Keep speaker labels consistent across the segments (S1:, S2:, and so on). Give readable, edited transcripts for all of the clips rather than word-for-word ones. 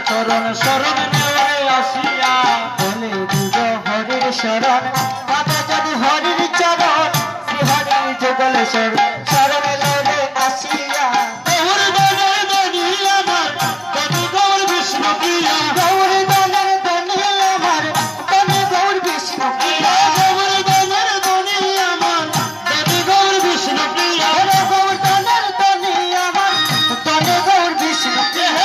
S1: চরণ শরণ নেওয়া আসিয়া
S2: বলে দিব হরির শরণ পাবে যদি হরির চরণ শ্রী হরির যুগল শরণ ললে আসিয়া
S1: গৌর দলের দনি আমার দনি গৌর বিষ্ণু প্রিয়া
S2: গৌর দলের ধনী আমার ধনী গৌর বিষ্ণু প্রিয়া
S1: গৌর দলের দনি আমার দনি গৌর বিষ্ণু প্রিয়া
S2: গৌর দলের ধনী আমার ধনী গৌর বিষ্ণু প্রিয়া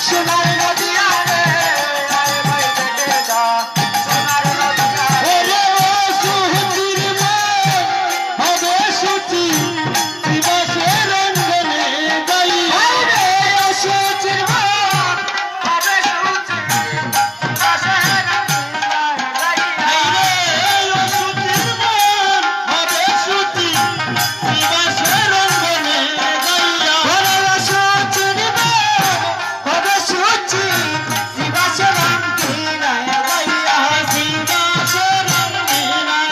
S2: সোনার নদিয়া রে ভাই দেখে যা সোনার নদিয়া সুচির মন হবে সুচির বাসের হবে সুচি শিবাসের অঙ্গিনায় গাইয়া শিবাসের অঙ্গিনায়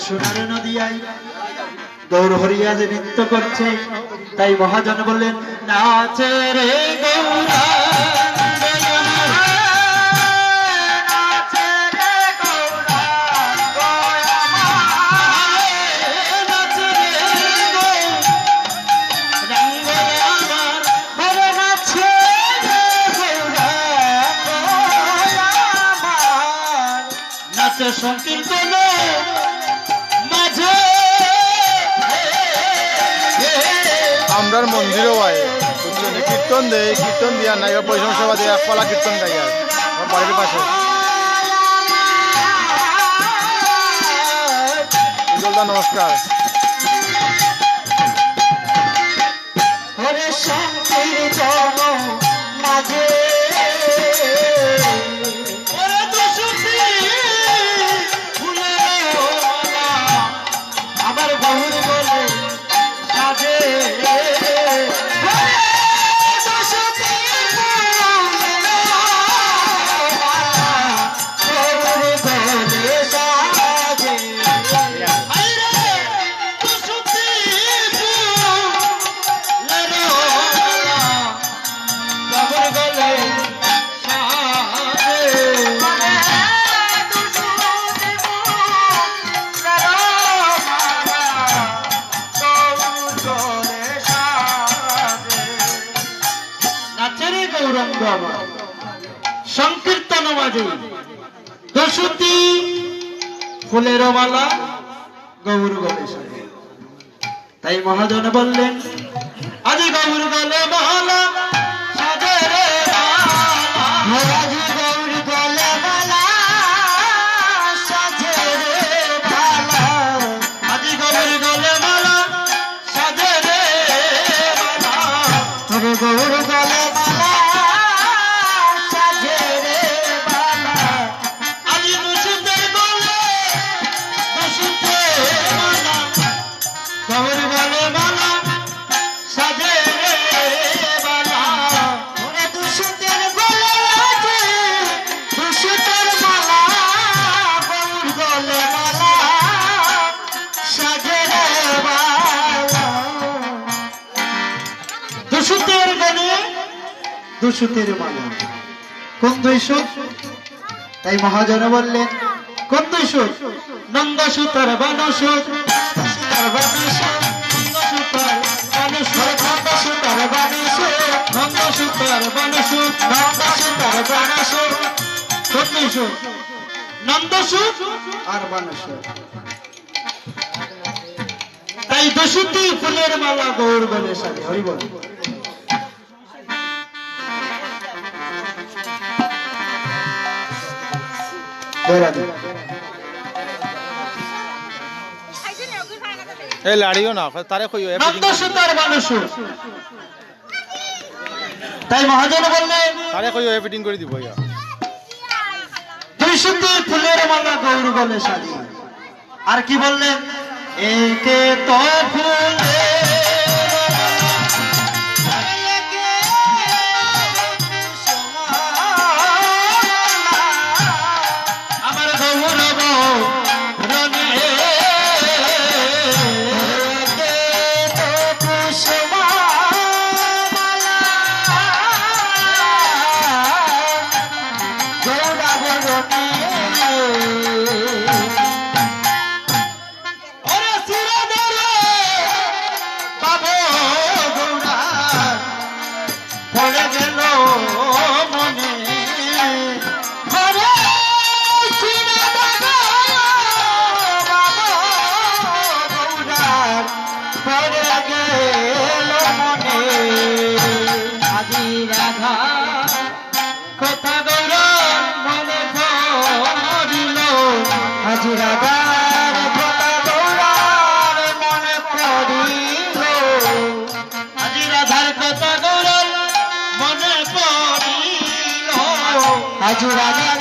S1: সোনার নদিয়ায় গৌর হরিয়া যে নৃত্য করছে তাই মহাজন বললেন নাচে রে গৌরা সংকীর্তন মাঝে
S3: আমরার মন্দিরও আয় বুঝছেন কীর্তন দেয় কীর্তন দিয়া নাই পয়সা সেবা দিয়ে একপালা কীর্তন গাই আর আমার বাড়ির পাশে নমস্কার
S2: হরে সংকীর্তন মাঝে
S1: আবার গৌর বলে সাজে সংকীর্তন মাঝে দশটি ফুলের মালা গৌর গলে সাজে তাই মহাজন বললেন আজ গৌর গলে মালা সাজে রে
S2: আজি গৌর গলে মালা সাজে রে ভালা
S1: আজ গৌর গলে মালা সাজে রে
S2: হরে গৌর গলে মালা সাজে রে ভালা
S1: আজ দুশুদের গলে দুশুদের মালা গৌর গলে মালা সাজে রে বালা
S2: ওরে দুশুদের গলে আছে দুশুদের মালা গৌর গলে মালা সাজে রে ভালা
S1: দুশুদের গলে দুশুদের মালা কোন দুইশো তাই মহাজন বললেন কত সুখ নন্দ সুতার বানসুখ
S2: তার বানাসুর
S1: নন্দ সুতার বানসুখ
S2: নন্দ সুতার বানাসুর
S1: নন্দ সুতার বানসুখ
S2: নন্দ সুতার বানাসুর
S1: কত সুখ নন্দ সুখ আর বানসুখ তাই দশটি ফুলের মালা গৌর বলে সাজে হরি বল
S3: এই লাড়িও না তারে কইও
S1: নন্দ সুতার বানসুখ তাই মহাজন বললেন
S3: তারে কইও ফিটিং করে দিব ইয়া
S1: দুইশটি ফুলের মালা গৌর বলে সাজি আর কি বললেন একে তো ফুলে আমার গৌরব রনে ওরে শিরোধরে বাবু গৌরার পড়ে গেল মনে ওরে শিরোধরে বাবু গৌরার পড়ে গেল মনে
S2: আদি রাধা
S1: কথা গৌরার মনে পড়িল
S2: আদি রাধার কথা গৌরার মনে পড়িল
S1: আজি রাধার কথা গৌরার মনে পড়িল
S2: আজ রাধার